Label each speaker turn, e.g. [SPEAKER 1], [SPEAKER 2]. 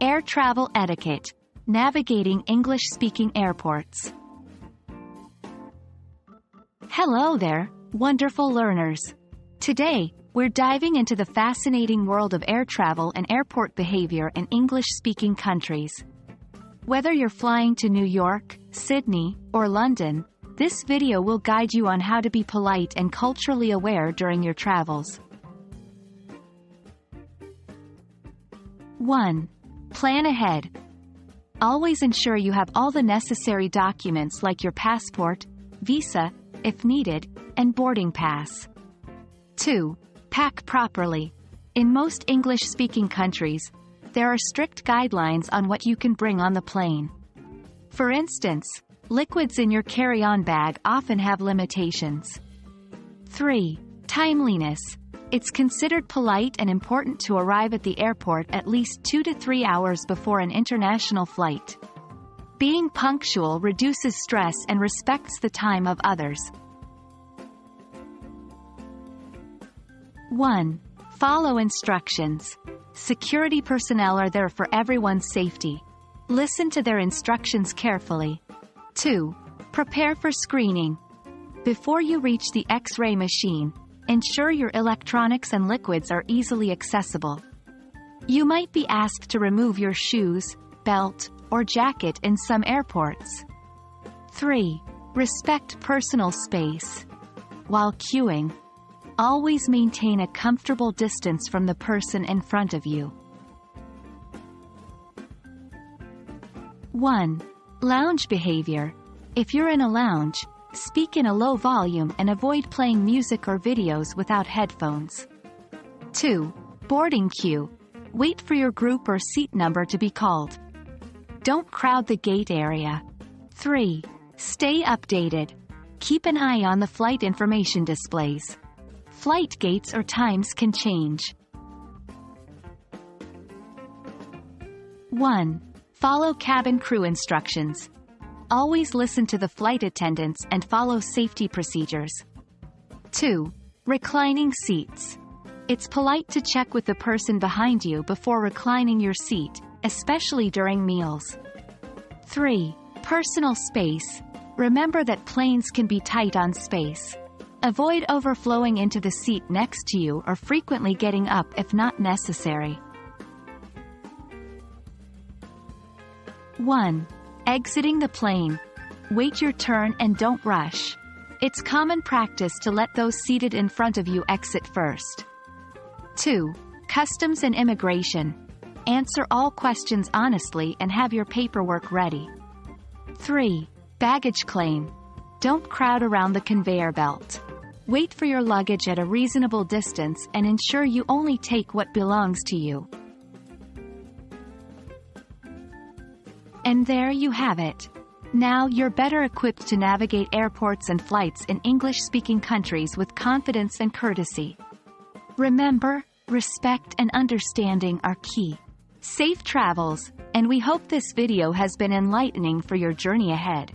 [SPEAKER 1] Air Travel Etiquette, Navigating English-Speaking Airports. Hello there, wonderful learners. Today, we're diving into the fascinating world of air travel and airport behavior in English-speaking countries. Whether you're flying to New York, Sydney, or London, this video will guide you on how to be polite and culturally aware during your travels. 1. Plan ahead. Always ensure you have all the necessary documents like your passport, visa, if needed, and boarding pass. 2. Pack properly. In most English-speaking countries, there are strict guidelines on what you can bring on the plane. For instance, liquids in your carry-on bag often have limitations. 3. Timeliness. It's considered polite and important to arrive at the airport at least 2 to 3 hours before an international flight. Being punctual reduces stress and respects the time of others. 1. Follow instructions. Security personnel are there for everyone's safety. Listen to their instructions carefully. 2. Prepare for screening. Before you reach the X-ray machine, ensure your electronics and liquids are easily accessible. You might be asked to remove your shoes, belt, or jacket in some airports. 3. Respect personal space. While queuing, always maintain a comfortable distance from the person in front of you. 1. Lounge behavior. If you're in a lounge, speak in a low volume and avoid playing music or videos without headphones. 2. Boarding queue. Wait for your group or seat number to be called. Don't crowd the gate area. 3. Stay updated. Keep an eye on the flight information displays. Flight gates or times can change. 1. Follow cabin crew instructions. Always listen to the flight attendants and follow safety procedures. 2. Reclining seats. It's polite to check with the person behind you before reclining your seat, especially during meals. 3. Personal space. Remember that planes can be tight on space. Avoid overflowing into the seat next to you or frequently getting up if not necessary. 1. Exiting the plane. Wait your turn and don't rush. It's common practice to let those seated in front of you exit first. 2. Customs and immigration. Answer all questions honestly and have your paperwork ready. 3. Baggage claim. Don't crowd around the conveyor belt. Wait for your luggage at a reasonable distance and ensure you only take what belongs to you. And there you have it. Now you're better equipped to navigate airports and flights in English-speaking countries with confidence and courtesy. Remember, respect and understanding are key. Safe travels, and we hope this video has been enlightening for your journey ahead.